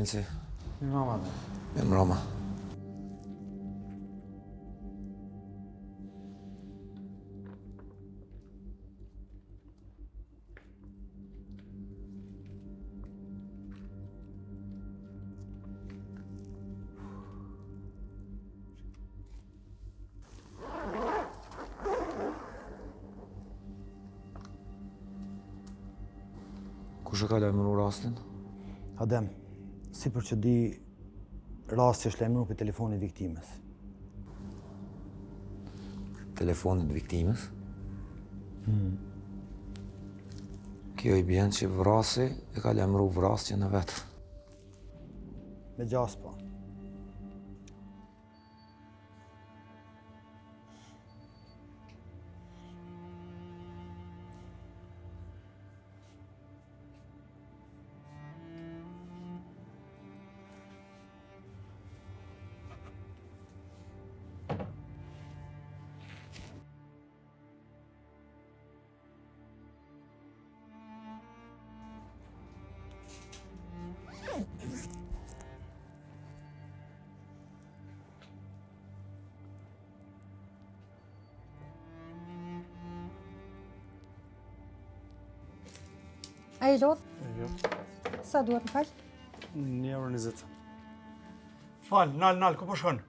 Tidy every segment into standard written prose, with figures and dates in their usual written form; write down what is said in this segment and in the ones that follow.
Lenci. Mirëmbrëma. Mirëmbrëma. Kush e ka lajmëruar rastin? Adem, si për që di, rasti është lajmëruar për telefonit viktimës. Telefonit viktimës? Kjo i bjen që vrasi e ka lajmëruar vrasjen e vetë. Me gjas po. A i lodh? Jo. Sa duhet më falë? 1,20 €. Fal, nal, ku po shkon?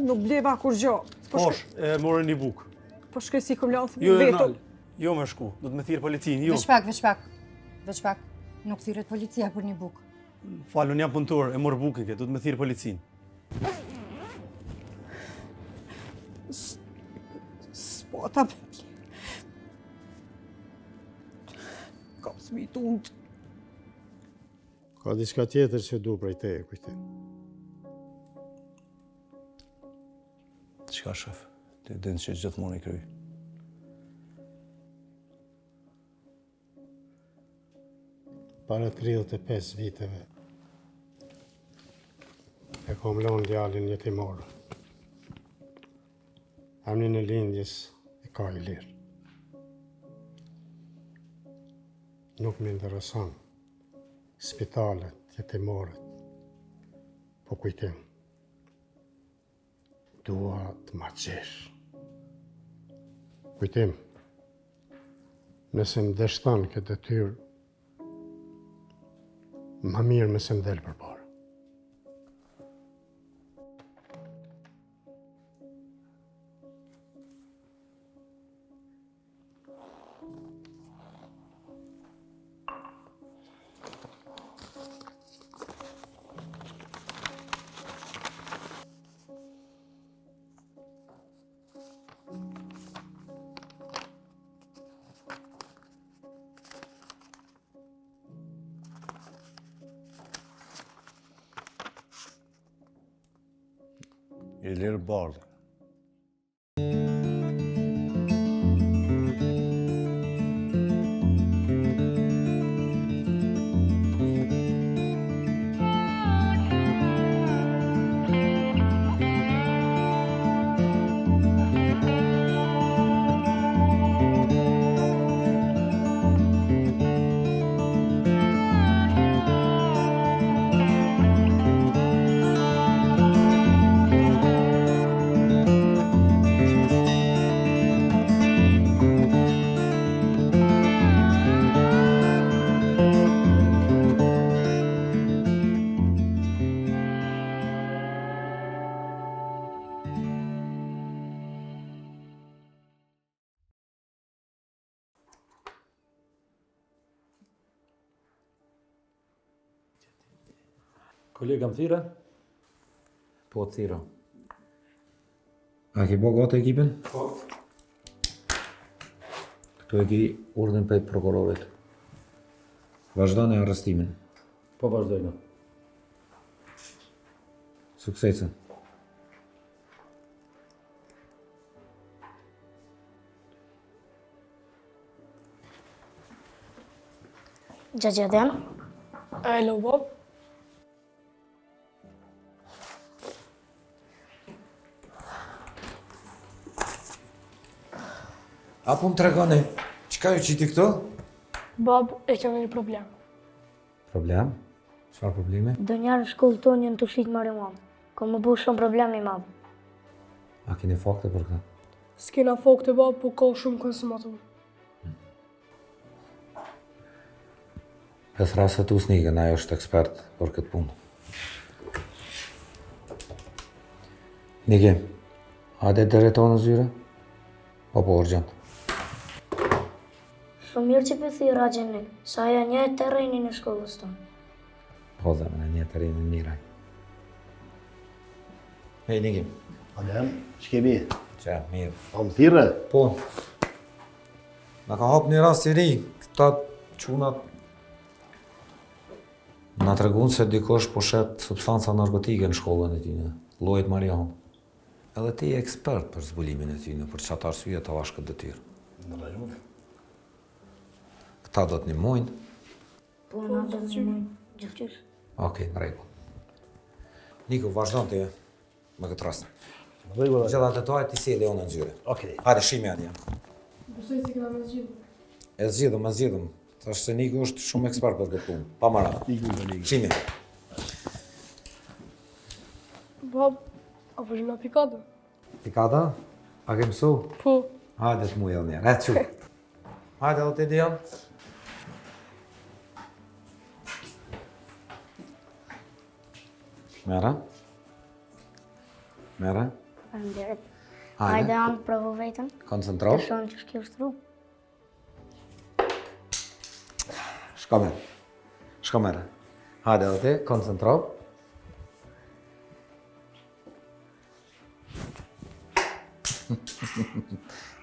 Nuk bleva kur gjo. Posh, e morën një bukë. Po shkoj si kom lanë Jo, vetëm. nal. Jo me shku, do të më thirr policinë, jo. Veç pak. Nuk thirret policia për një bukë. Fal, unë jam punëtor, e mor bukën këtë, do të më thirr policinë. S'po ta kam smitu unë. Ka diçka tjetër që du prej teje, kujtim. Çka shef? Ti din që gjithmonë i kryj. Para 35 viteve e kom lënë djalin jetimor. Emrin e lindjes e ka i lirë. Nuk më intereson spitalet, jetimorët, po kujtim. Dua të ma qesh. Kujtim, nëse më dështon këtë detyrë, ma mirë me se më delë për parë. Ilir Bardhi. Kolega më thira? Po, thira. A ke bo gati ekipin? Po. Këtu e ki urdhën për prokurorit. Vazhdoni arrestimin. Po vazhdojnë. Suksesën. Gjagjedem. Alo, Bob. Apo më tregoni, çka ju qiti këto? Bob, e kemi një problem. Problem? Çfarë problemi? Do njerë në shkollë tonë njën të shqit marihuanë. Ko më bu shumë problemi madhë. A keni fakte për këtë? S'kena fakte bab, po ka shumë konsumator. Petra Tusnikën, ajo është ekspert për këtë punë. Niki, hajde drejton në zyre? Apo urgjent? Shumë mirë që pëthi Raxhenik, sa aja një e terreni në shkollës tonë. Po zemre, një të rinë miraj. Hej, Niki. Adem, shkemi? Qa, mirë. A më thire? Po. Në ka hap një rast i ri, këta qunat na tregun se dikosh po shet substanca narkotike në shkollën e tyne, llojet marijuana. Edhe ti je ekspert për zbulimin e tyne, për çfarë arsye ta vash këtë detyrë. Në rajon. Këta do të ndihmojnë. Po na do të ndihmojnë gjithçysh. Okej, në rregull. Niko, vazhdon ti me këtë rast. Rregull. Gjithatë të tuaj ti sjellë unë në zyre. Okej. Hajde shimi atje. Besoj se kena me zgjidhur. E zgjidhëm. Thash se Niko është shumë ekspert për këtë punë. Pa marrë. Shimi. Bab, apo gjëna pikada? Pikada? A ke mësu? Po. Hajde të mujë edhe njerë, që. Hajde, o të Dion. Mera? Faleminderit. Hajde anë provu vetën. Koncentro. Të shonë që shki ushtru. Shko mere. Hajde, o të, koncentro.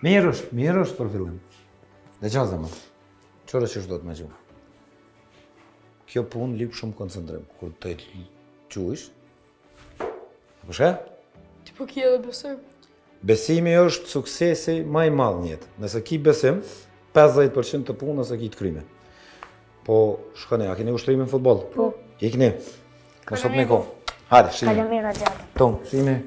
Mirë është për fillim. Dhe qa zemë, qërë që do të me gjumë. Kjo punë lip shumë koncentrim, kur të quish. Apo shke? Ti po ki edhe besim. Besimi është suksesi ma i madh në jetë. Nëse ki besim, 50% të punës e ki të kryme. Po, shkone, a keni ushtrimin në futbol? Po. Ikni. Në sot me ko. Hajde, shimi. Kalemira gjatë. Tonë, shimi.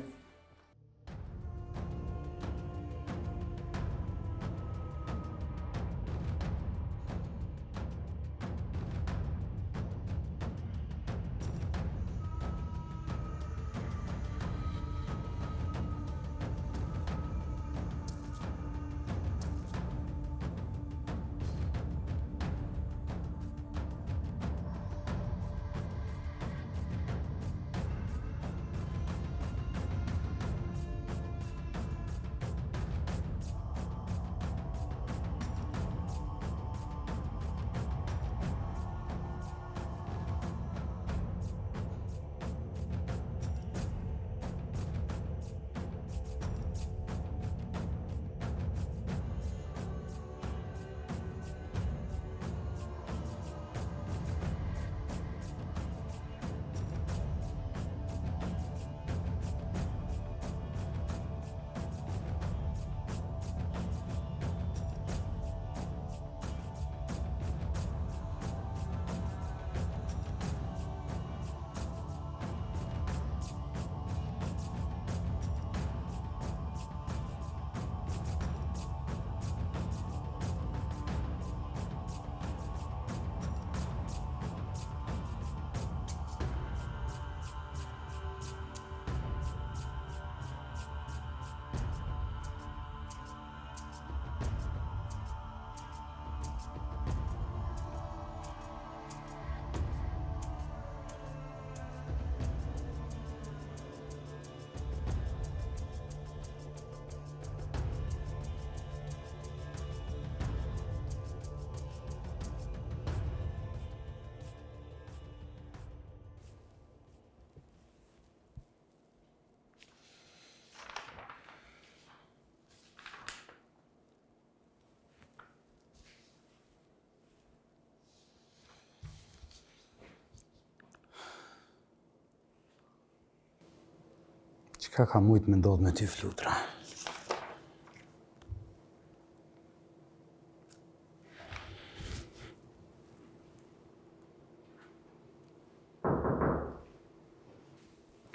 Qka ka mujtë me ndodhë me ty, Flutra?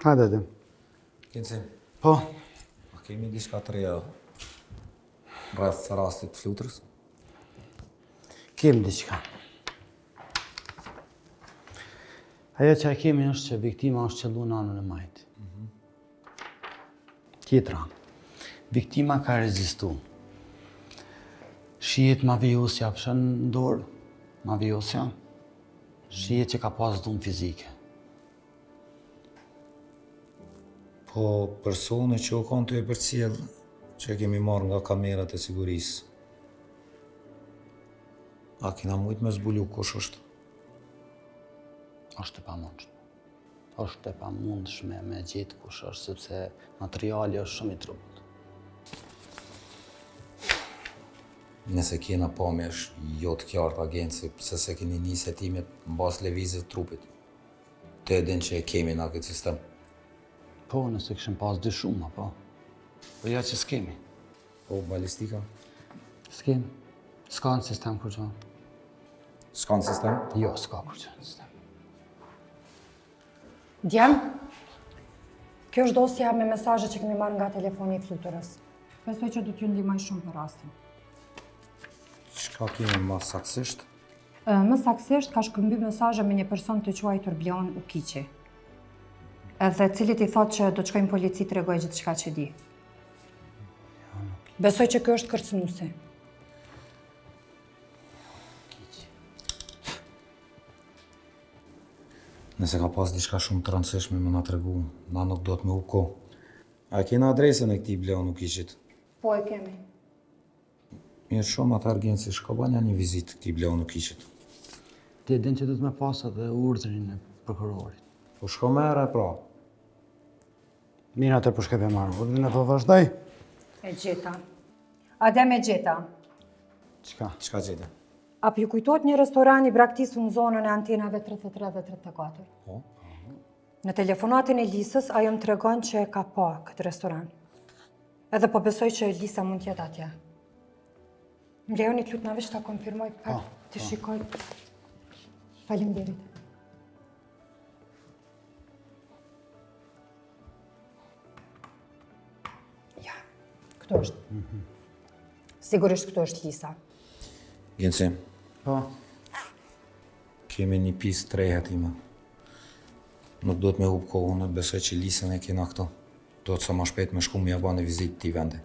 Hajde, Adem. Kinci, Po, a kemi diçka të reja rreth rastit të Flutrës? kem diqka. Ajo që e kemi është që viktima është qellu në anën e majtë. Tjetra, viktima ka rezistu. Shihet ma vijos ja pëshën në dorë, ma vijos ja. Shihet që ka pas dhunë fizike. Po personi që u kanë të e përcjell, që kemi marrë nga kamerat e sigurisë, a kena mujt me zbulu kush është? Është e pamundshme. Është e pamundshme me gjetë kush është, sepse materiali është shumë i trupët. Nëse kena pamjesh jo të qartë agenci, pse se keni nisë hetimet mbas lëvizjes të trupit. Të edhin që e kemi në këtë sistem. Po, nëse këshim pas dyshuar, apo? Po ja që s'kemi. Po, balistika? S'kemi. S'ka në sistem kur gjë. S'ka në sistem? Jo, s'ka kur gjë në sistem. Djem, kjo është dosja me mesazhet që kemi marrë nga telefoni i fluturës. Besoj që do t'ju ndihmoj shumë për rastin. Çka kemi më saktësisht? Më saktësisht ka shkëmbyer mesazhe me një person të quajtur Bleon Ukiqi. Edhe cilit i thotë që do të shkojnë polici të tregojë gjithçka që di. Besoj që kjo është kërcënuesi. Nëse ka pas diçka shumë të rëndësishme më na tregu, na nuk do të më huko. A kena adresën e këtij Bleon Ukiqit? Po e kemi. Mirë shumë, atë agenci shko banja një vizitë këtij Bleon Ukiqit. Ti e din që do të më pas edhe urdhrin e prokurorit. Po shko merre pra. Mirë atë për shkep e marrë urdhrin e po vazhdoj. E gjeta. Adem e gjeta. Çka? Çka gjete? A ju kujtohet një restoran i braktisur në zonën e antenave 33 dhe 34? Po. Në telefonatën e Lisës, ajo më tregon që ka pa këtë restoran. Edhe po besoj që Lisa mund t'jetë atje. Më lejoni të lutem veç ta konfirmoj pak, të shikoj. Faleminderit. Ja, këto është. Sigurisht këto është Lisa. Genci, Po. kemi një pistë të reja tima. Nuk do të me hub kohën, besoj që Lisën e kena këto. Do të sa ma shpejt me shku me ja bane vizitë ti vende.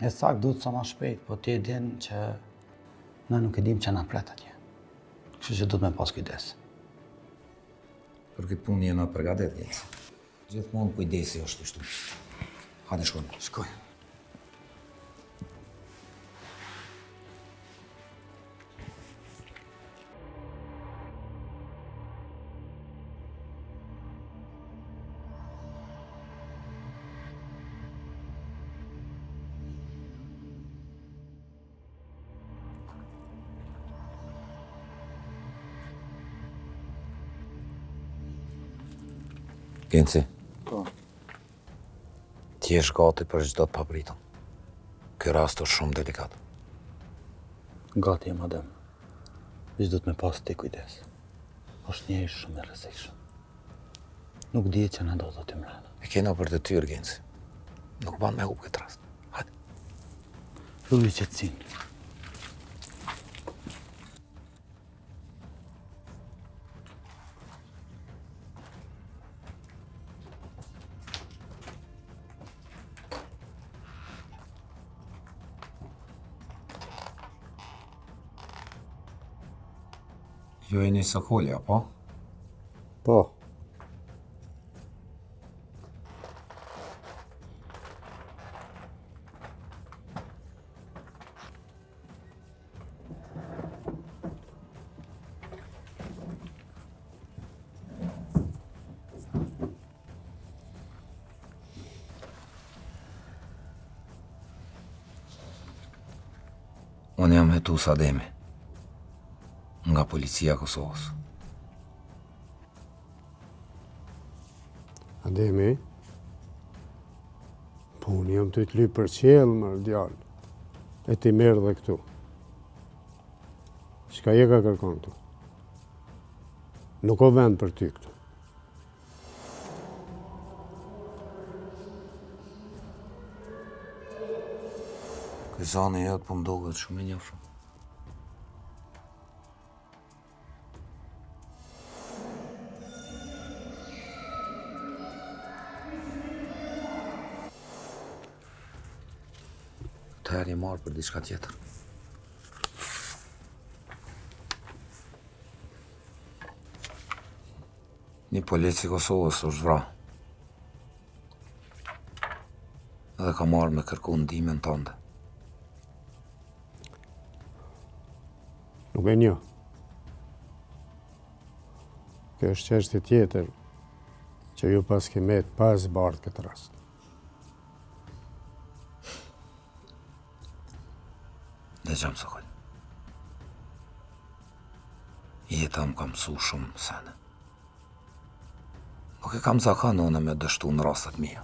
E sakt duhet sa ma shpejt, po ti e din që na nuk e dim që na pret atje. Kështu që duhet me pas kujdes. Për këtë punë jena përgatet, Genci. Gjithmonë kujdesi është kështu. Hajde shkojmë. Shkoj. Genci, Po. ti jesh gati për çdo të papritën. Ky rast është shumë delikat. Gati e madem. Veç do të me pas ti kujdes. Është njeri shumë i rrezikshëm. Nuk dihet që na do të mrena. E kena për detyrë, Genci. Nuk ban me hub këtë rast. Hajde. Filli qetësinë. Jo e një Sokolja, po? Po, Unë jam Hetus Ademi, nga policia Kosovës. Ademi, po unë jam të lyp për qelë, më djallë, e ti merë dhe këtu. Çka je ka kërkon këtu? Nuk o vend për ty këtu. Ky zani jot po m'duket shumë i njohshëm. Të herë i marrë për diçka tjetër. Një polic i Kosovës është vra. Edhe ka marrë me kërku ndihmën tënde. Nuk e një. Kjo është çështje tjetër që ju pas kemet pas bardh këtë rast. Dhe gjam Sokol. Jeta më ka mësu shumë sene. Nuk e kam zakan une me dështu në rastet mija.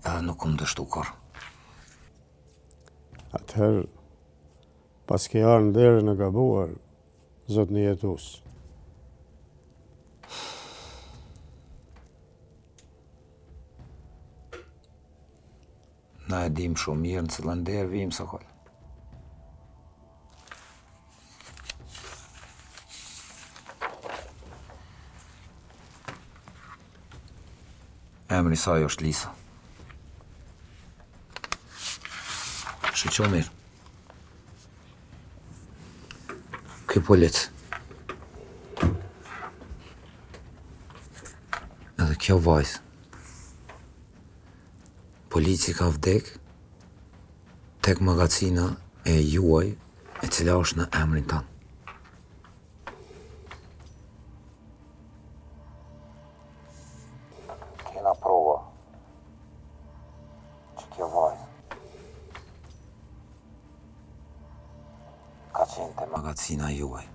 Edhe nuk më dështu kur. Atëherë, pas ke arë në derën e gabuar, zot një jetus. Na e dim shumë mirë në cilën derë vim, Sokol. Emri saj është Lisa. Shiqo mirë. Ky polic. Edhe kjo vajzë. Polici ka vdek tek magazina e juaj e cila është në emrin tanë. Kena prova që kjo vajzë ka qenë te magazina juaj.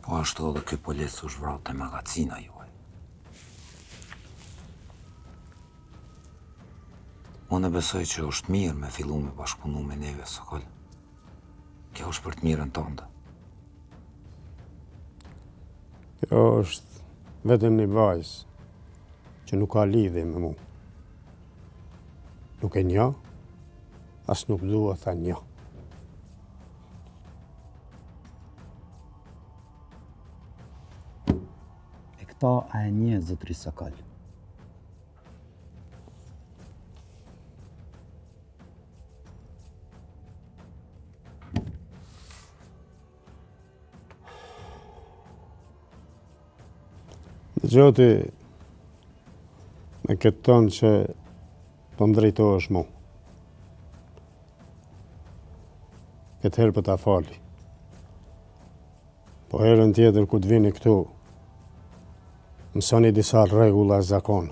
Po ashtu edhe ky polic është vrarë te magazina juaj. Unë besoj që është mirë me fillu me bashkëpunu me neve, Sokol. Kjo është për të mirën tënde. Kjo është vetëm një vajzë që nuk ka lidhje me mu. Nuk e nja, as nuk dua tha nja. E këta a e një zotri Sokol. Gjoti me këtë tonë që po më drejtohesh mu. Këtë herë për ta fali. Po herën tjetër ku të vini këtu, mësoni disa rregulla zakon.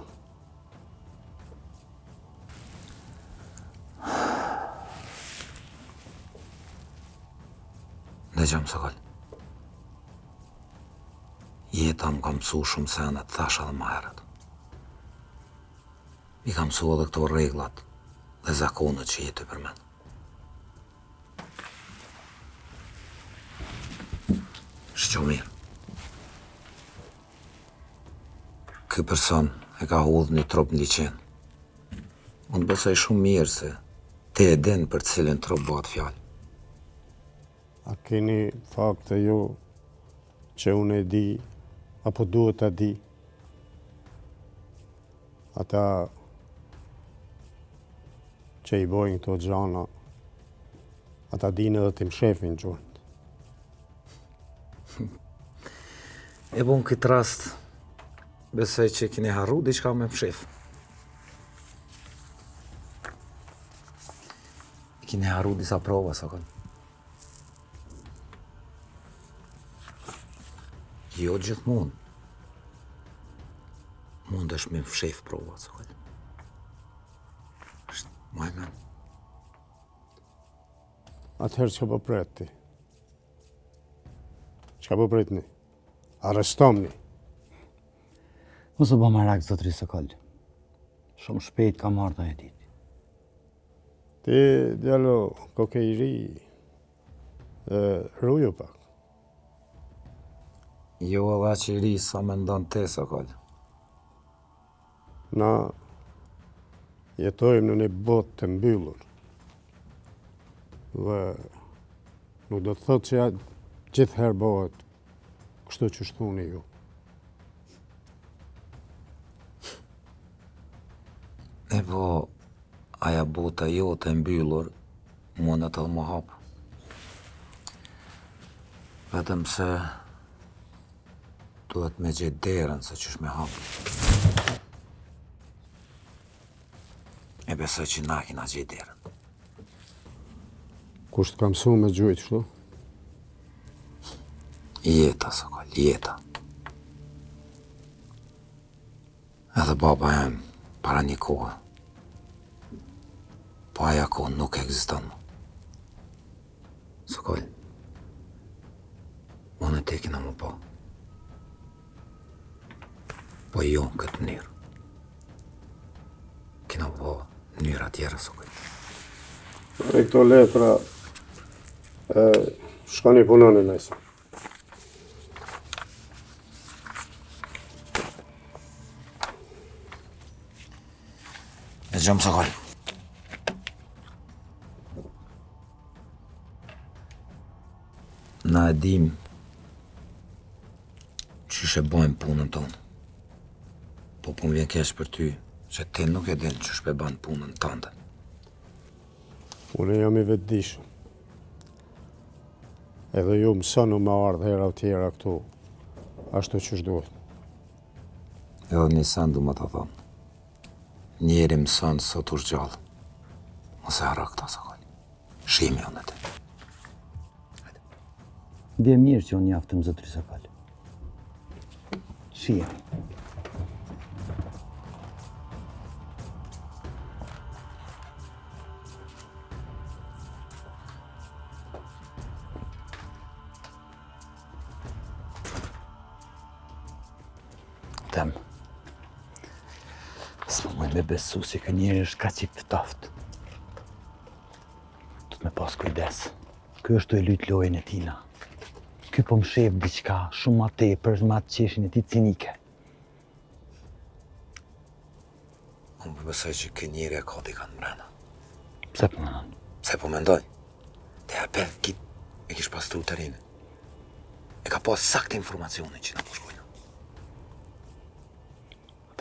Dhe gjam Sokol. Jeta më ka mësu shumë sene të thash edhe më herët. Mi ka mësu edhe këto rregullat dhe zakonet që jetë për men. Shqo mirë. Ky person e ka hudhë një trop në liqen. Unë besoj shumë mirë se te e din për cilin trop bëhet fjalë. A keni fakte ju që unë e di, apo duhet ta di? Ata që i bojnë këto gjana, ata dinë edhe tim shefin gjurët. E bon këtë rast, besoj që keni harru diçka me mshef. Keni harru disa prova, Sokol. Jo gjithmonë. Mundesh me fshef provat, Sokol. Është më e men. Atëherë që po pret ti? Çka po pretni? Arrestomni. Mos u bë marak zotri Sokol. Shumë shpejt ka marrë të jetit. Ti, djalo, koke i ri, ruju pak. Jo edhe që i ri sa me ndonë te, Sokol. Na jetojmë në një botë të mbyllur. Dhe nuk do të thotë që ja gjithherë bëhet kështu që shtuni ju. E po, aja bota jote e mbyllur, mua në të më hapë. Vetëm se duhet me gjetë derën se qysh me hapë. E besoj që na kina gjetë derën. Kush të ka mësu me gjujtë, shtu? Jeta, Sokol, jeta. Edhe baba em para një kohë. Po aja kohë nuk ekziston. Sokol, unë e te kina më po. Po jo në këtë mënyrë. Kina më po mënyra tjera, Sokol. E këto letra, shkoni punoni nëjse. E gjëmë, Sokol. Na e dim qysh e bojmë punën tonë. Po më vjen keq për ty, që ti nuk e din qysh e ban punën tënde. Unë jam i vetëdijshëm. Edhe ju mësonu me ardhë hera tjera këtu, ashtu qysh duhet. Edhe një sen du më të thonë. Njeri mëson sot u gjallë. Mos e harro këta, Sokol. Shimi unë e ti. Dhe mirë që unë jaftëm zotri Sokol. Shia. Tem. S'më mëj me besu si kë njeri është ka qip të taftë. Du të me pas kujdes. Ky është të e lyt lojën e tina. Ky po më shef diqka shumë ma tepër me atë qeshin e ti cinike. Unë po besoj që ky njeri e ka dikën mbrana. Pse po mënon? Pse po mendoj? Te a për kit e kish pastru të rinë. E ka pas saktë informacionin që na po shkojnë.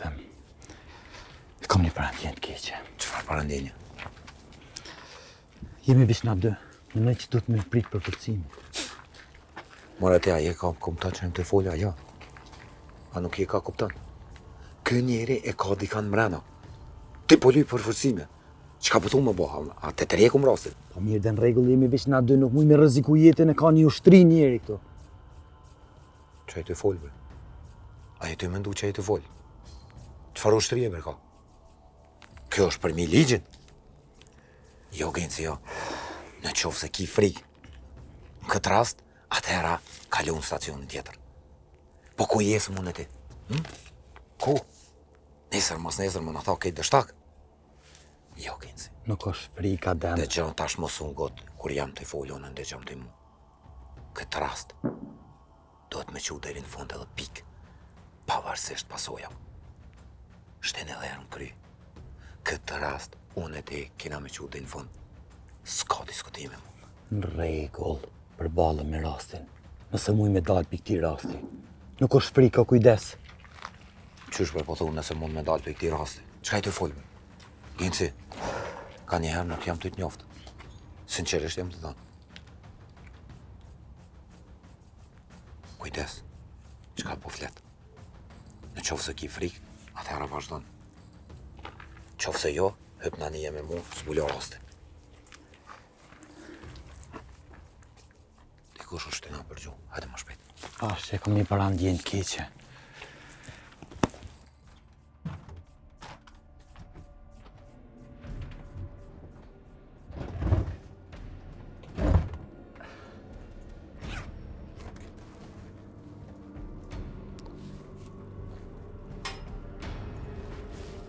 Tem. Kam një parandjen të keqe. Çfarë parandjenje? Jemi vish na dy. Mendoj që duhet me prit për përcimin. Mora te aje ka kupton që në të folja, ja. A nuk je ka kupton? Ky njeri e ka dikën mbrana. Ti po lyp për forcime. Çka po thu më bëha? A te trekum rastin? Po mirë dhe në rregull jemi vish na dy, nuk muj me rreziku jetën e ka një ushtri njeri këtu. Që e të folë, bre? A e të mendu që e të folë? Çfarë ushtrie, bre, ka? Kjo është për mi ligjin? Jo, genci, jo. Në qofë se ki frikë. Në këtë rast, atëhera kalon stacionin tjetër. Po ku jesë mund e ti? Ku? Nesër mos nesër më në tha kejtë dështak? Jo, genci. Nuk është frika dem. Dhe gjën tash mos unë gotë, kur jam të folë, unë dhe gjëm të mu. Këtë rast, duhet me qu deri në fund edhe pikë, pavarësisht pasojave. Shten edhe herën kry. Këtë rast, unë e ti kena me qu deri në fund. S'ka diskutime mu. Në rregull, përballëm me rastin. Nëse muj me dalë për këti rasti. Nuk është frika, kujdes. Qysh bre po thunë nëse mund me dalë për këti rasti? Çka i të folme? Genci, ka njëherë nuk jam të të njoftë. Sinqerisht jam të thënë. Kujdes, çka po flet? Në qofë se ki frikë, atëherë vazhdon. Qofë se jo, hyp në një me mu, s'bulo rasti. Dikush është të nga përgju, hajde më shpejt. Që e kom një parandjen të keqe.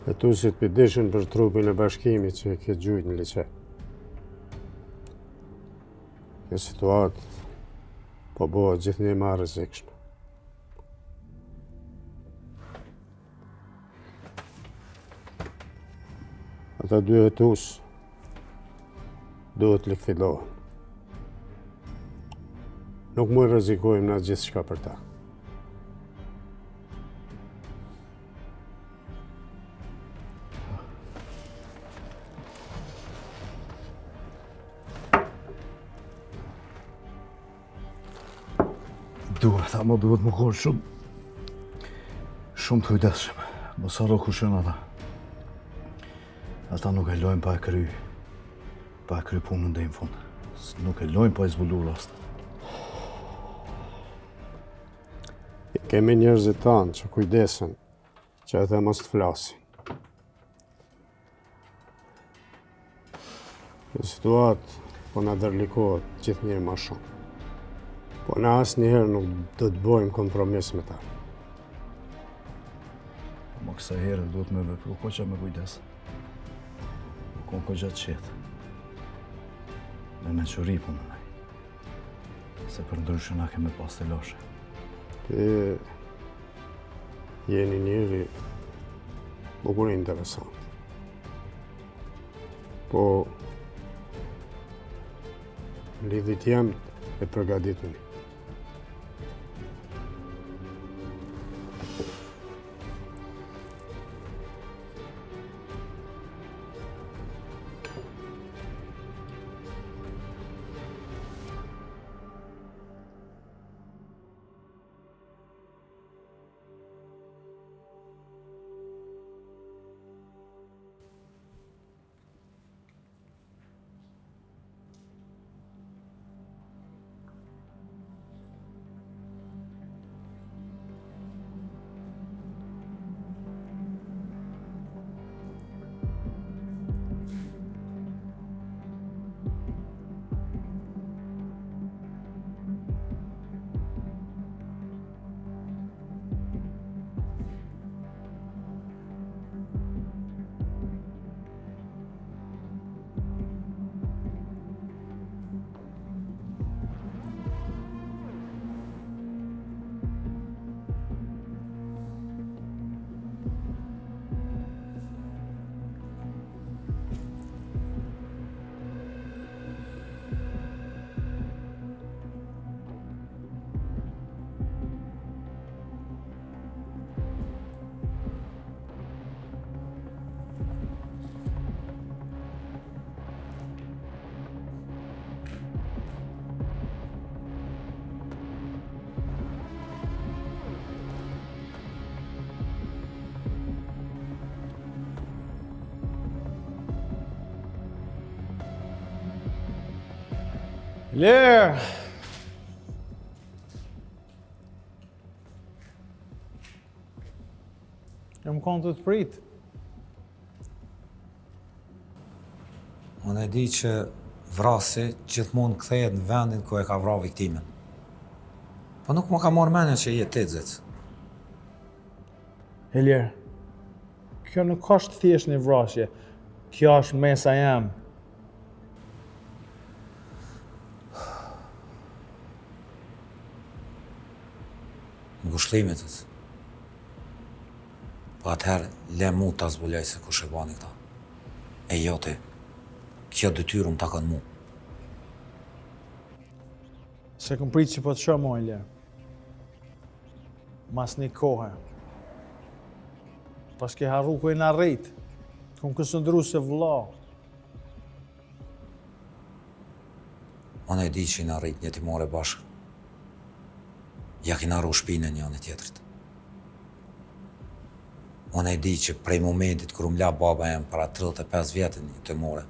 Hetusit përdishin për trupin e bashkimit që e ke gjujt në lice. Kjo situatë po bëhet gjithnjë më rrezikshme. Ata dy hetus duhet likvidohen. Nuk më rrezikojmë na gjithçka për ta. Duhet, ama duhet më konë shumë të kujdesshëm. Mos harro kush janë ata. Ata nuk e lojnë pa e kry punën deri në fund. Nuk e lojnë pa e zbulu rastet. Kemi njerëzit tanë që kujdesen që ata mos të flasin. Në situatë po na dërlikohet gjithë njëri ma shumë. Po na asnjëherë nuk do të bëjmë kompromis me ta. Ma kësa herë duhet me vepru koqa me kujdes. Nuk konë koqa të qetë. Me menqëri po mënej. Se për ndryshë na keme pas të lashe. Ti jeni njëri bukur interesant. Po lidhit jam e përgatituni. Ler! Jam konë të prit. Unë e di që vrasi gjithmonë kthehet në vendin ku e ka vrarë viktimin. Po nuk më ka marrë mendja që je tezec. Elir, kjo nuk është thjesht një vrasje. Kjo është mesa jam. Ngushëllimit. Po atëherë le mu ta zbuloj se kush e bani këta. E jo ti. Kjo detyrë më takon mu. Se këm prit që po të shumë, Elir. Mas një kohë. Pas ke harru ku e në rrit. Këm kësëndru se vëlla. Unë e di që i në rrit një timore bashkë. Ja kina ru shpinën njën e tjetërit. Unë e di që prej momentit kër la baba jem para 35 vjetin një timore,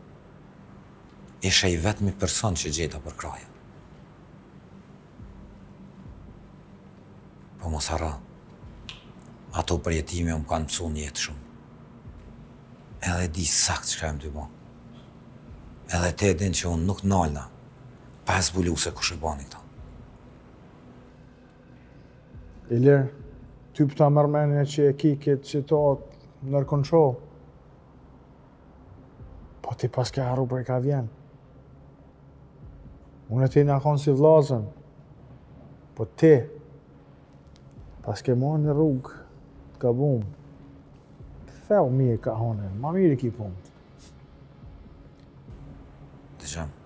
ishe i vetëmi person që gjeta për kraja. Po mos harra, ato përjetime më kanë mësu një jetë shumë. Edhe di sakt që ka jem dy ba. Edhe te din që unë nuk nalna, pa e zbulu se kush e bani këta. Elir, ty pëta mërmenja që e ki këtë situatë nër kontrol. Po ti pas ke harru për e ka vjen. Unë e ti nga konë si vlazën. Po ti, pas ke marrë një rrugë të gabum. Theu mirë ka hone, ma mirë i ki punë. Dëgjëm.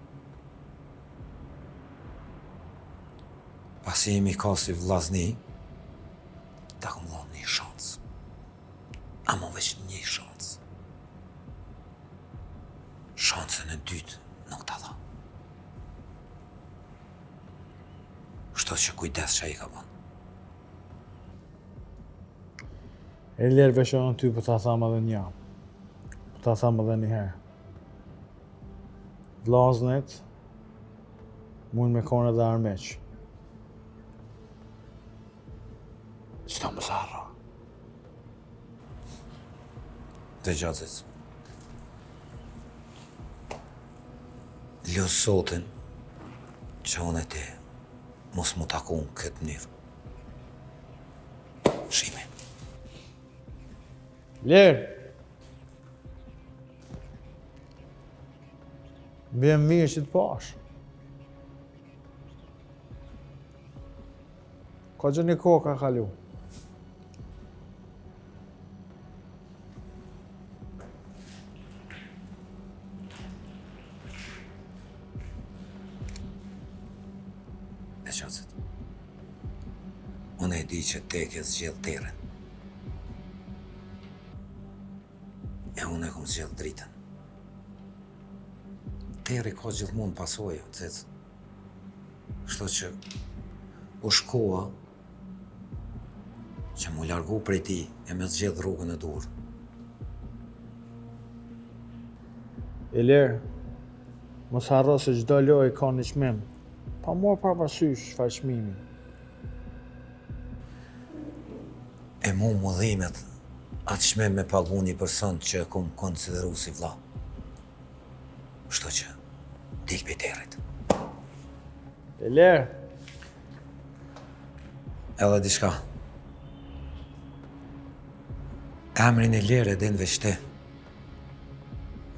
Pasi jemi ka si vlazni, ta këmë dhonë një shansë. Amo veç një shansë. Shansën e dytë nuk ta dha. Kështu që kujdes që i ka bën. E lirë veçonë ty për ta thamë edhe një. Për ta thamë edhe një herë. Vllaznet mund me konë edhe armeq. Qëta më sarra? Dhe gjacës. Lësë sotin që unë e ti mos mu taku në këtë mënyrë. Shime. Lirë! Bjem mirë që të pash. Ka gjë një kohë ka kalu. Dhe qacët. Unë e di që te ke zgjellë terën. E unë e kom zgjellë dritën. Teri ka gjithmonë pasojë, cecë. Shto që u shkoa që mu largu prej ti e me zgjedh rrugën e dur. Ilir, mos harro se çdo lojë ka një çmim. Pa marrë parasysh çfarë çmimi. E mu mudhimet atë shmem me pagu një person që e kom konsideru si vlla. Shto që dil për terit. Ilir, Edhe diçka. Emrin e lirë e din veç ti.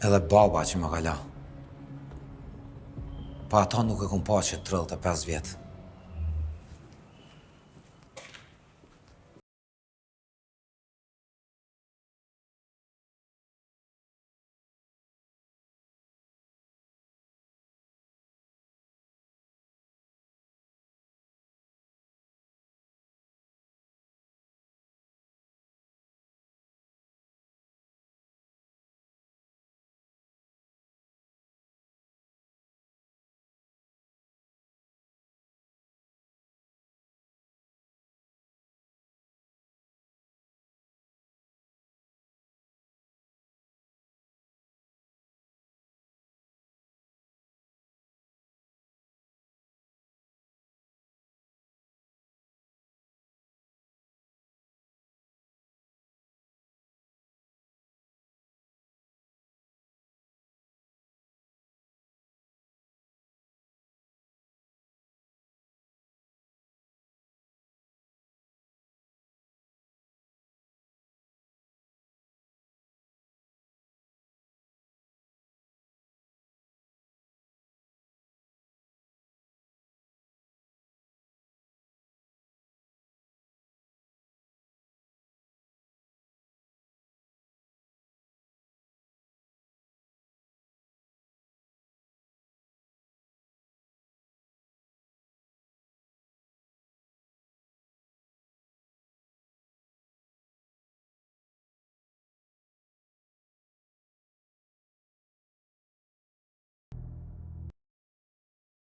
Edhe baba që më ka la. Pa ata nuk e kom pa që 35 vjetë.